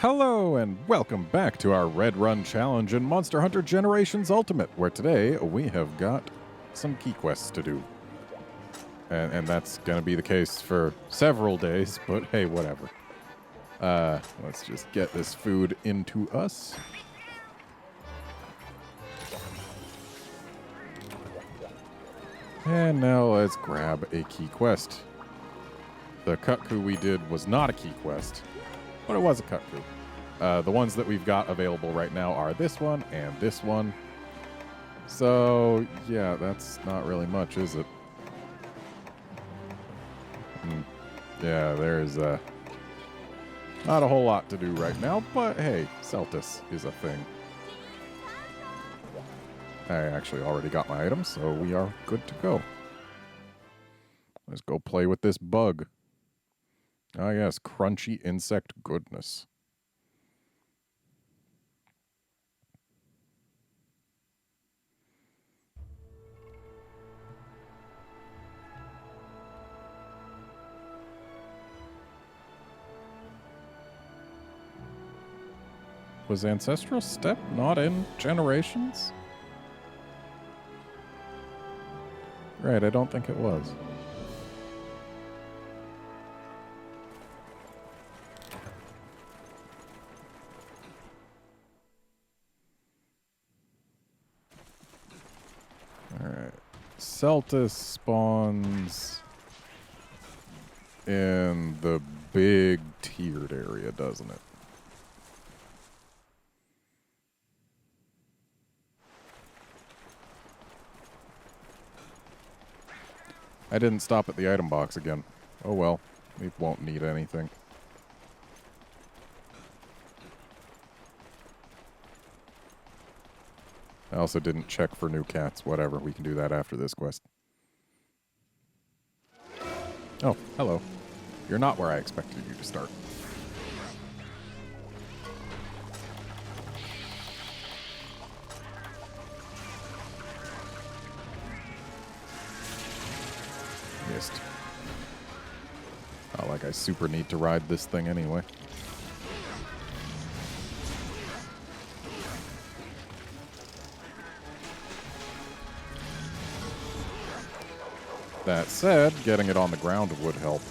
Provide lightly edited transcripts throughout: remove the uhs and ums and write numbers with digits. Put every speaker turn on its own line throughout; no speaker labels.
Hello and welcome back to our RedRun challenge in Monster Hunter Generations Ultimate, where today we have got some key quests to do. And that's going to be the case for several days, but hey, whatever. Let's just get this food into us. And now let's grab a key quest. The Kutku we did was not a key quest, but it was a Kutku. The ones that we've got available right now are this one and this one. So, yeah, that's not really much, is it? Yeah, there's not a whole lot to do right now, but hey, Celtis is a thing. I actually already got my items, so we are good to go. Let's go play with this bug. Ah, yes, crunchy insect goodness. Was Ancestral Step not in Generations? Right, I don't think it was. Alright. Celtis spawns in the big tiered area, doesn't it? I didn't stop at the item box again. Oh well, we won't need anything. I also didn't check for new cats. Whatever, we can do that after this quest. Oh, hello. You're not where I expected you to start. Missed. Not like I super need to ride this thing anyway. That said, getting it on the ground would help.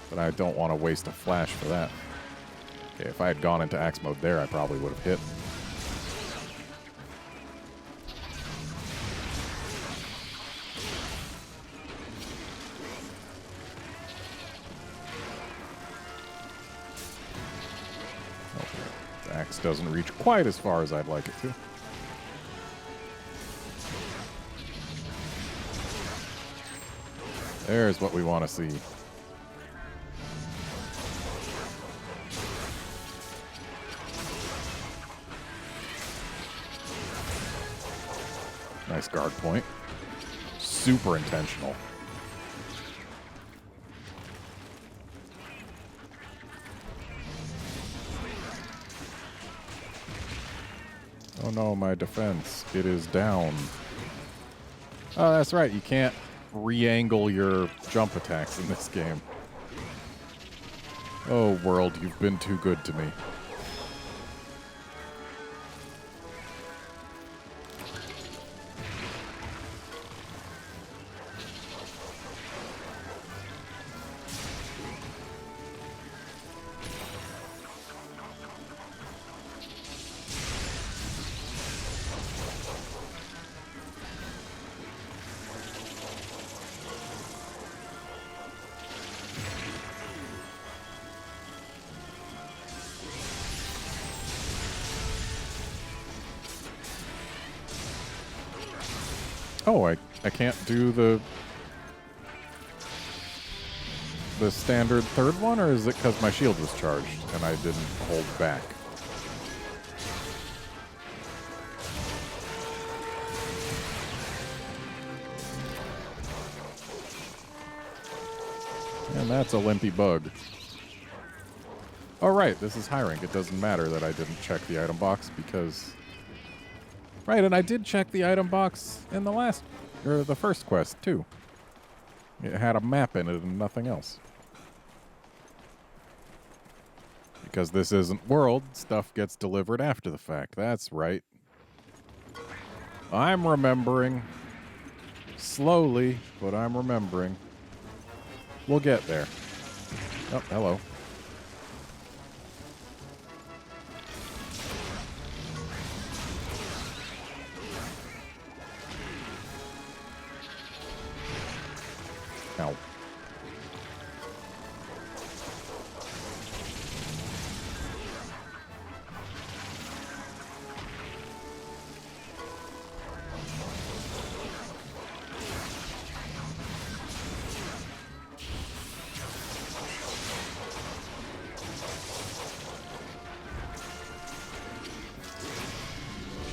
But I don't want to waste a flash for that. Okay, if I had gone into axe mode there, I probably would have hit. Okay, the axe doesn't reach quite as far as I'd like it to. There's what we want to see. Nice guard point. Super intentional. Oh no, my defense. It is down. Oh, that's right. You can't re-angle your jump attacks in this game. Oh, world, you've been too good to me. Oh, I can't do the standard third one, or is it because my shield was charged and I didn't hold back? And that's a limpy bug. Oh, right, this is high rank. It doesn't matter that I didn't check the item box because... Right, and I did check the item box in the last, or the first quest, too. It had a map in it and nothing else. Because this isn't world, stuff gets delivered after the fact. That's right. I'm remembering. Slowly, but I'm remembering. We'll get there. Oh, hello. Ow.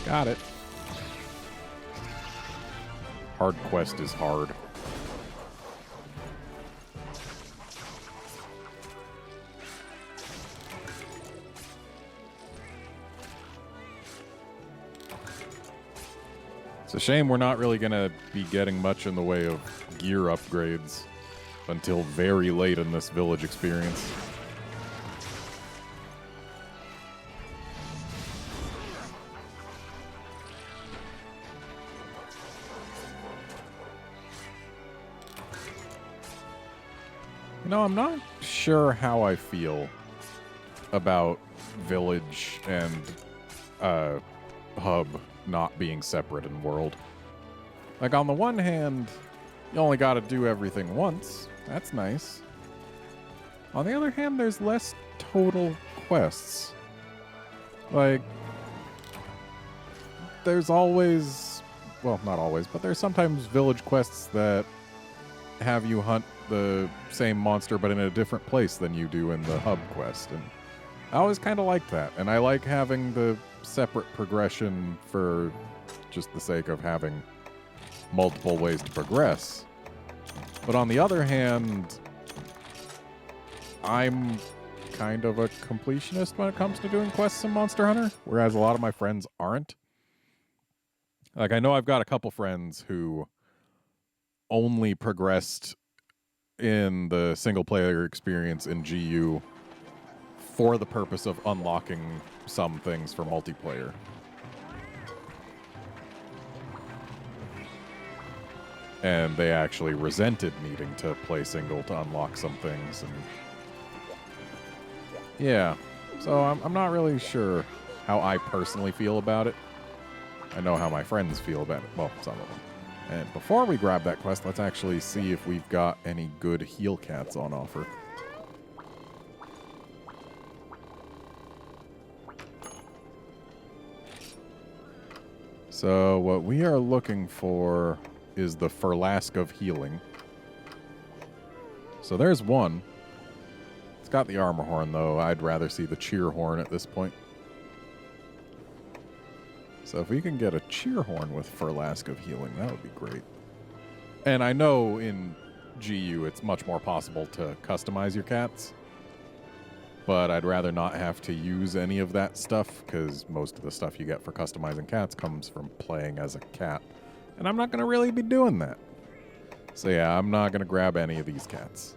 Got it. Hard quest is hard. It's a shame we're not really going to be getting much in the way of gear upgrades until very late in this village experience. You know, I'm not sure how I feel about village and hub not being separate in world. Like, on the one hand, you only got to do everything once. That's nice. On the other hand, there's less total quests. Like, there's always... Well, not always, but there's sometimes village quests that have you hunt the same monster but in a different place than you do in the hub quest. And I always kind of like that. And I like having the separate progression for just the sake of having multiple ways to progress. But on the other hand, I'm kind of a completionist when it comes to doing quests in Monster Hunter, whereas a lot of my friends aren't. Like, I know I've got a couple friends who only progressed in the single-player experience in GU for the purpose of unlocking some things for multiplayer. And they actually resented needing to play single to unlock some things. And yeah, so I'm not really sure how I personally feel about it. I know how my friends feel about it. Well, some of them. And before we grab that quest, let's actually see if we've got any good heal cats on offer. So what we are looking for is the Flask of Healing. So there's one. It's got the armor horn, though. I'd rather see the cheer horn at this point. So if we can get a cheer horn with Flask of Healing, that would be great. And I know in GU it's much more possible to customize your cats. But I'd rather not have to use any of that stuff, because most of the stuff you get for customizing cats comes from playing as a cat. And I'm not going to really be doing that. So yeah, I'm not going to grab any of these cats.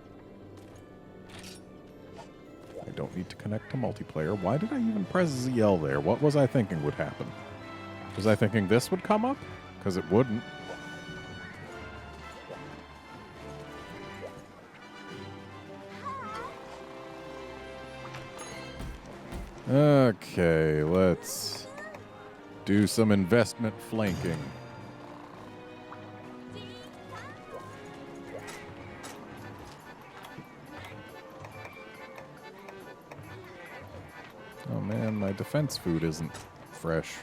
I don't need to connect to multiplayer. Why did I even press ZL there? What was I thinking would happen? Was I thinking this would come up? Because it wouldn't. Okay, let's do some investment flanking. Oh man, my defense food isn't fresh.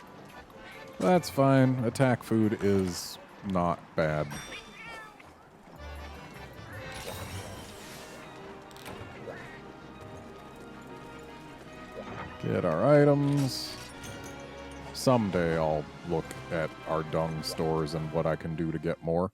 That's fine. Attack food is not bad. Get our items. Someday I'll look at our dung stores and what I can do to get more.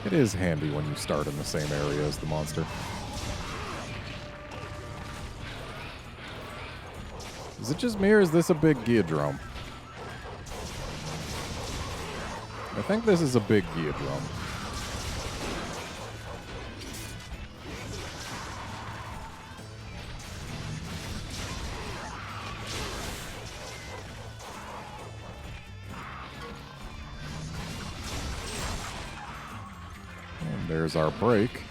It is handy when you start in the same area as the monster. Is it just me or is this a big geodrome? I think this is a big geodrome. And there's our break.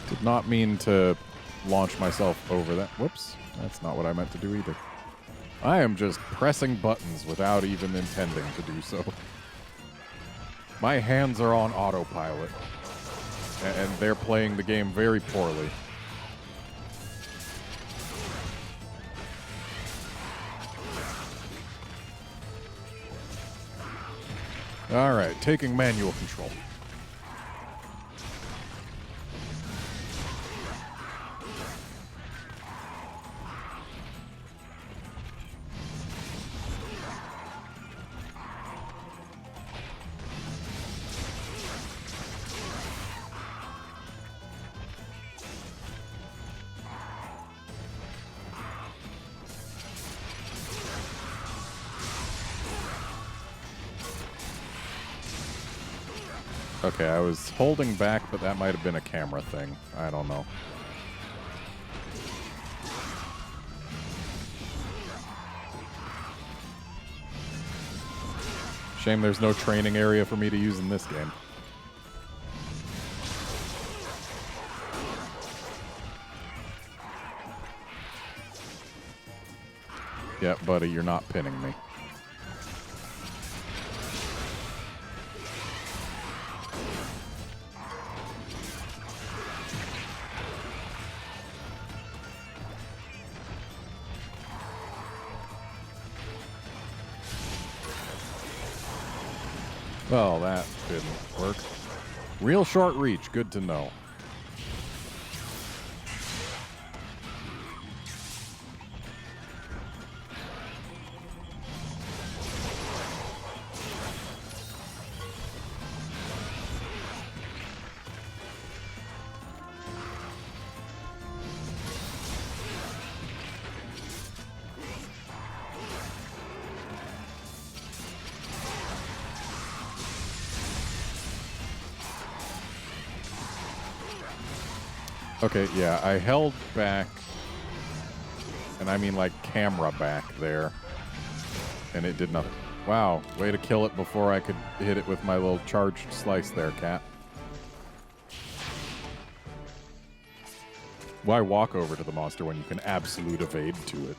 Did not mean to launch myself over that. Whoops. That's not what I meant to do either. I am just pressing buttons without even intending to do so. My hands are on autopilot. And they're playing the game very poorly. Alright, taking manual control. Okay, I was holding back, but that might have been a camera thing. I don't know. Shame there's no training area for me to use in this game. Yeah, buddy, you're not pinning me. Well, that didn't work. Real short reach, good to know. Okay, yeah, I held back, and I mean like camera back there, and it did nothing. Wow, way to kill it before I could hit it with my little charged slice there, cat. Why walk over to the monster when you can absolute evade to it?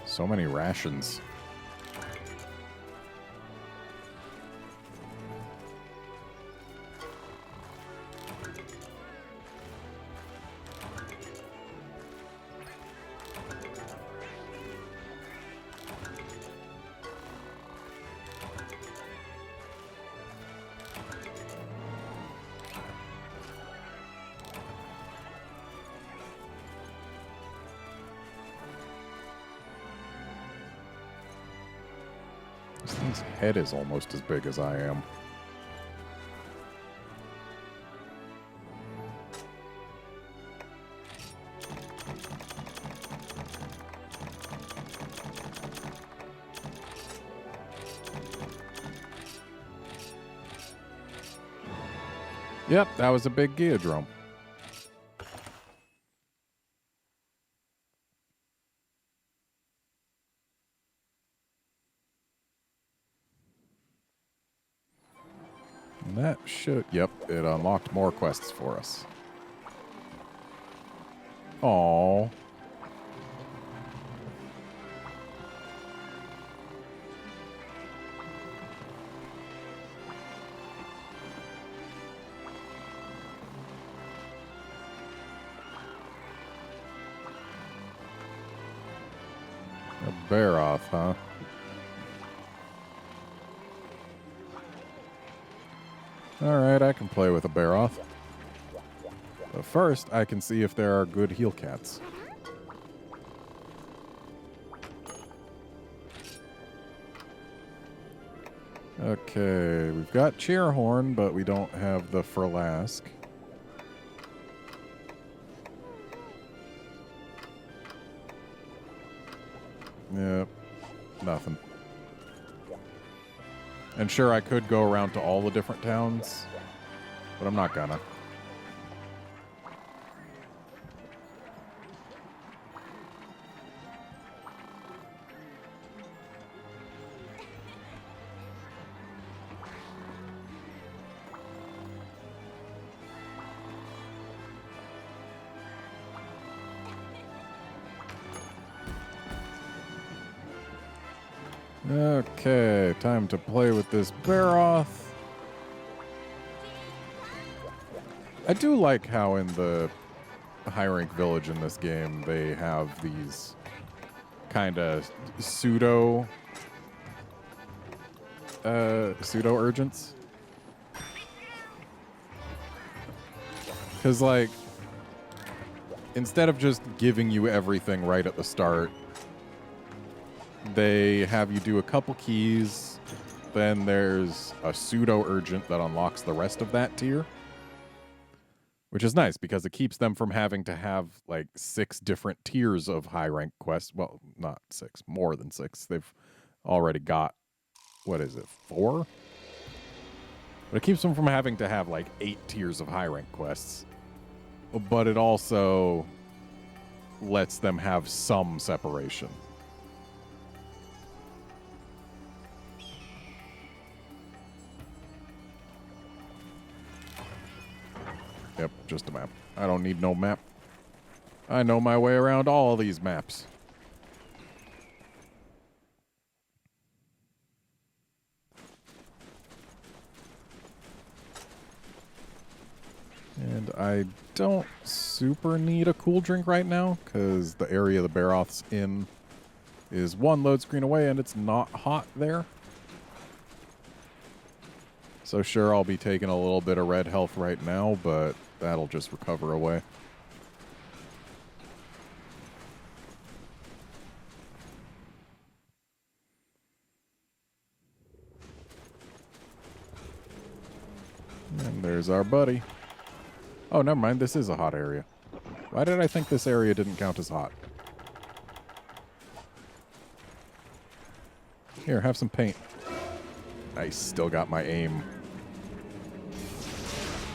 So many rations. This thing's head is almost as big as I am. Yep, that was a big geodrome. And that should... Yep, it unlocked more quests for us. Aww. bear off, huh? Alright, I can play with a bear off. But first, I can see if there are good heel cats. Okay, we've got Cheerhorn, but we don't have the Furlask. Yep, nothing. And sure, I could go around to all the different towns, but I'm not gonna. Okay, time to play with this Baroth. I do like how in the high rank village in this game they have these kind of pseudo urgents. Because, like, instead of just giving you everything right at the start, they have you do a couple keys, then there's a pseudo-urgent that unlocks the rest of that tier. Which is nice, because it keeps them from having to have, like, 6 different tiers of high-rank quests. Well, not 6, more than 6. They've already got, what is it, 4? But it keeps them from having to have, like, 8 tiers of high-rank quests. But it also lets them have some separation. Yep, just a map. I don't need no map. I know my way around all of these maps. And I don't super need a cool drink right now, because the area the Baroth's in is one load screen away, and it's not hot there. So sure, I'll be taking a little bit of red health right now, but that'll just recover away. And there's our buddy. Oh, never mind. This is a hot area. Why did I think this area didn't count as hot? Here, have some paint. I still got my aim.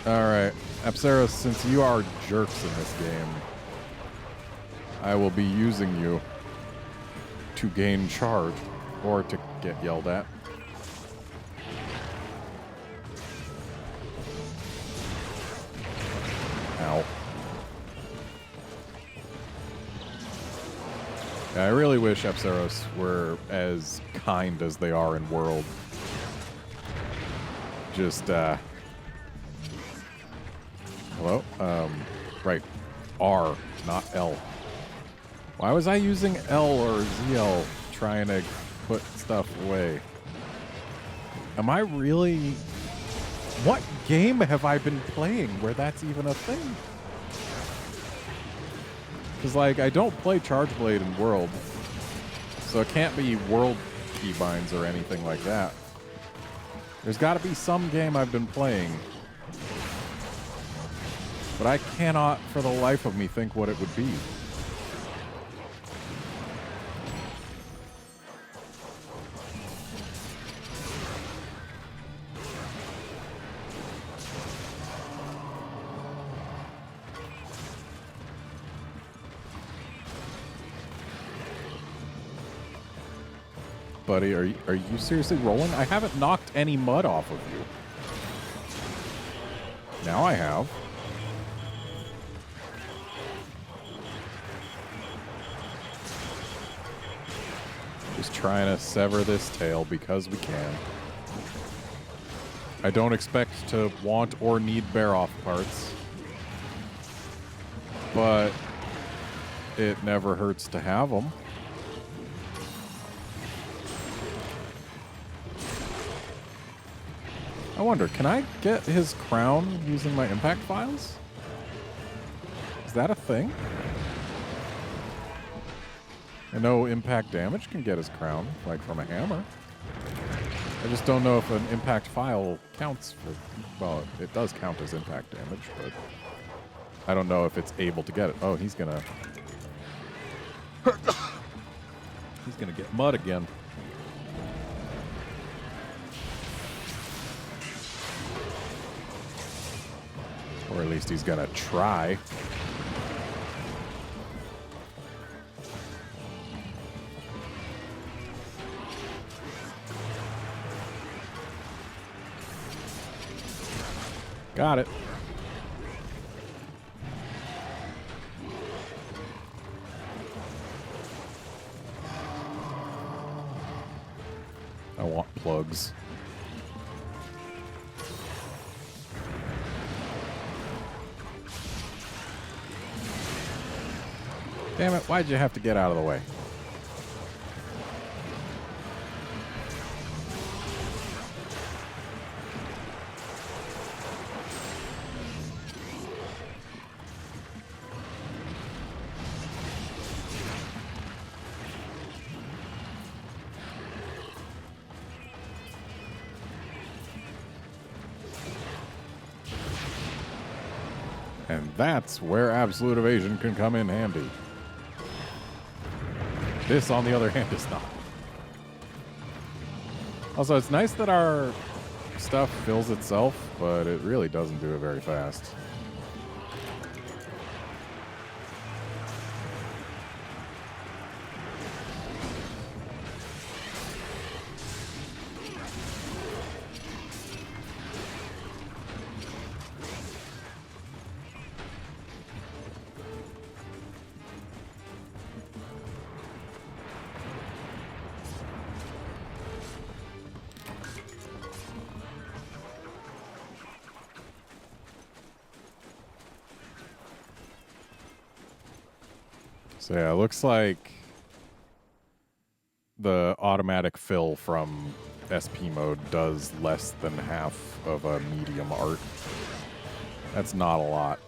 Alright. Apsaros, since you are jerks in this game, I will be using you to gain charge or to get yelled at. Ow. Yeah, I really wish Apsaros were as kind as they are in World. Just, hello? Right. R, not L. Why was I using L or ZL trying to put stuff away? Am I really... What game have I been playing where that's even a thing? Because, like, I don't play Chargeblade in World, so it can't be World keybinds or anything like that. There's got to be some game I've been playing, but I cannot for the life of me think what it would be. Buddy, are you seriously rolling? I haven't knocked any mud off of you. Now I have. Just trying to sever this tail because we can. I don't expect to want or need bear-off parts, but it never hurts to have them. wonder, can I get his crown using my impact files? Is that a thing? I know impact damage can get his crown, like from a hammer. I just don't know if an impact file counts for... Well, it does count as impact damage, but I don't know if it's able to get it. Oh, he's gonna... He's gonna get mud again. Or at least he's gonna try. Got it. I want plugs. Damn it, why'd you have to get out of the way? And that's where absolute evasion can come in handy. This, on the other hand, is not. Also, it's nice that our stuff fills itself, but it really doesn't do it very fast. So yeah, it looks like the automatic fill from SP mode does less than half of a medium art. That's not a lot.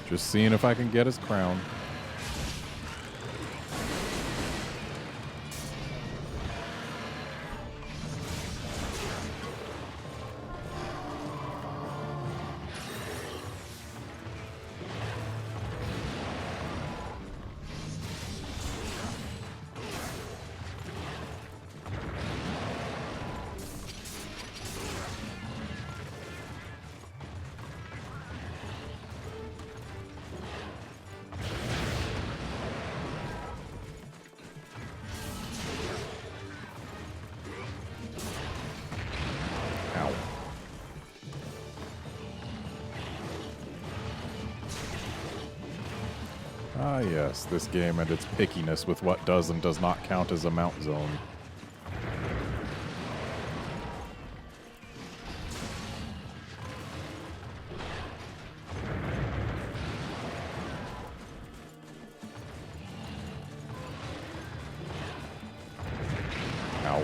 Just seeing if I can get his crown. Ah, yes, this game and its pickiness with what does and does not count as a mount zone. Ow.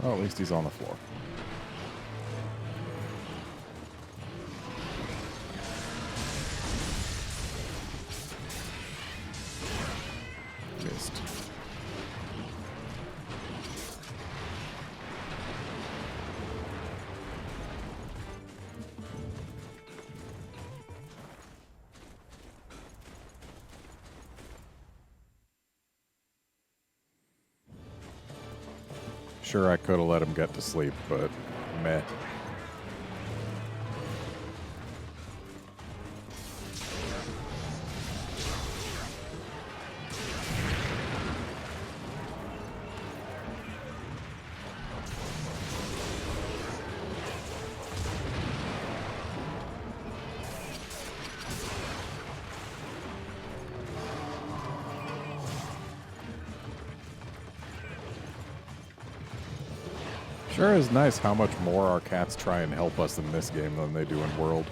Oh, at least he's on the floor. Missed. Sure, I could have let him get to sleep, but meh. Sure is nice how much more our cats try and help us in this game than they do in World.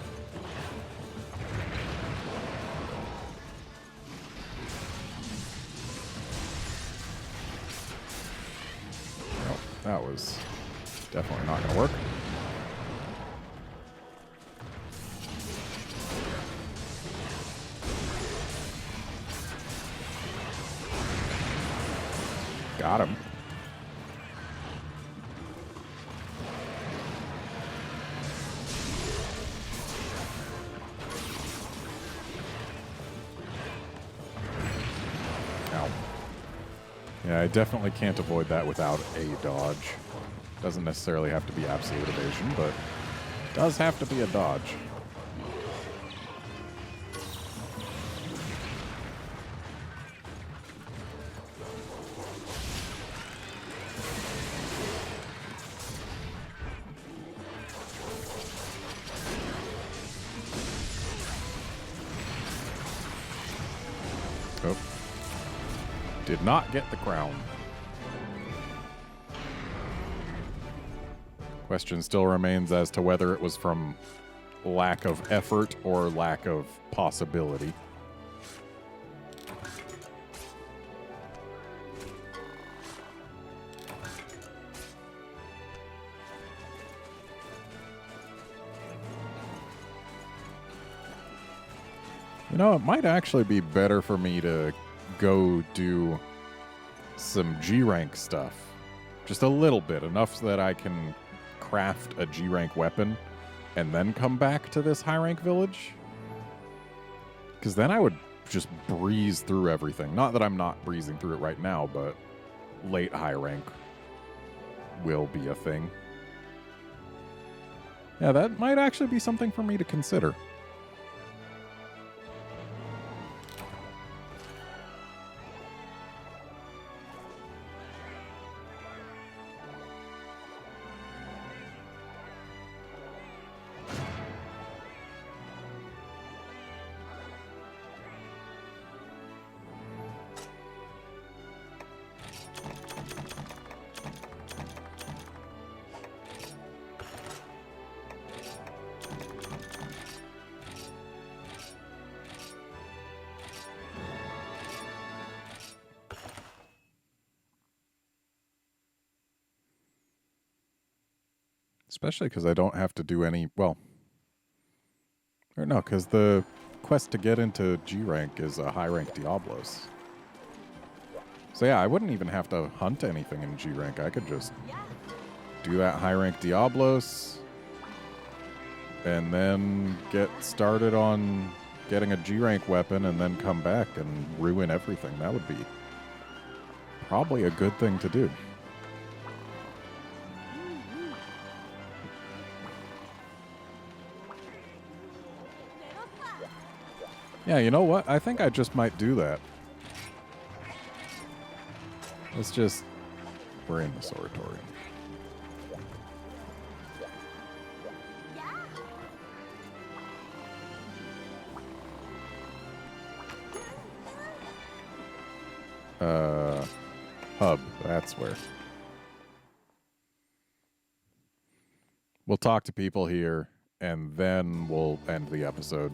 Oh, that was definitely not going to work. Got him. Ow. Yeah, I definitely can't avoid that without a dodge. Doesn't necessarily have to be absolute evasion, but does have to be a dodge. Oh. Did not get the crown. Question still remains as to whether it was from lack of effort or lack of possibility. You know, it might actually be better for me to go do some G-rank stuff. Just a little bit, enough so that I can craft a G-rank weapon and then come back to this high-rank village. Because then I would just breeze through everything. Not that I'm not breezing through it right now, but late high rank will be a thing. Yeah, that might actually be something for me to consider. Especially because I don't have to do any, well, or no, because the quest to get into G rank is a high rank Diablos. So yeah, I wouldn't even have to hunt anything in G rank. I could just do that high rank Diablos and then get started on getting a G rank weapon and then come back and ruin everything. That would be probably a good thing to do. Yeah, you know what? I think I just might do that. Let's just... We're in this oratory. Hub. That's where. We'll talk to people here, and then we'll end the episode.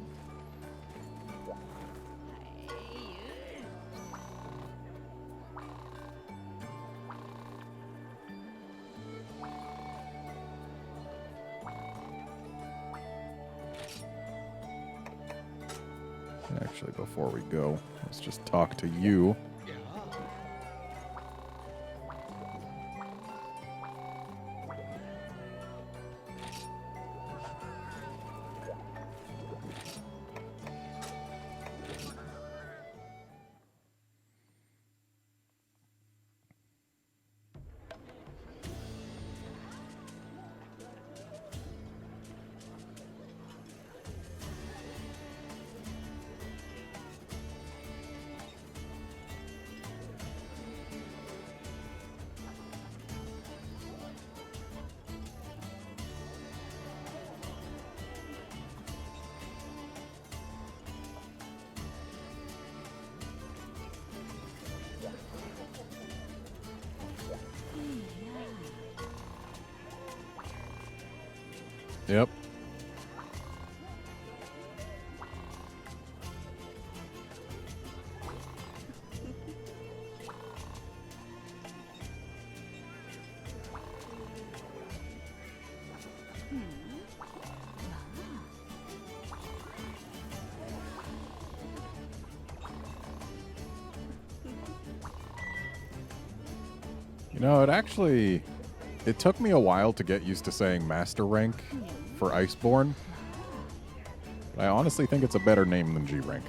Actually, before we go, let's just talk to you. Yep. You know, it took me a while to get used to saying Master Rank for Iceborne. But I honestly think it's a better name than G Rank.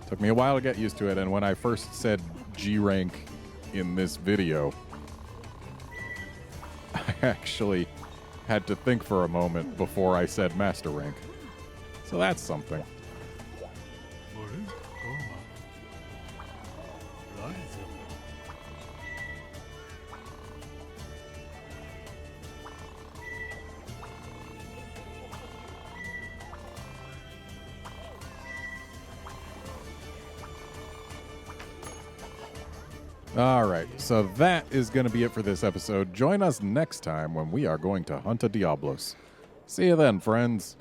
Took me a while to get used to it, and when I first said G Rank in this video, I actually had to think for a moment before I said Master Rank. So that's something. All right, so that is going to be it for this episode. Join us next time when we are going to hunt a Diablos. See you then, friends.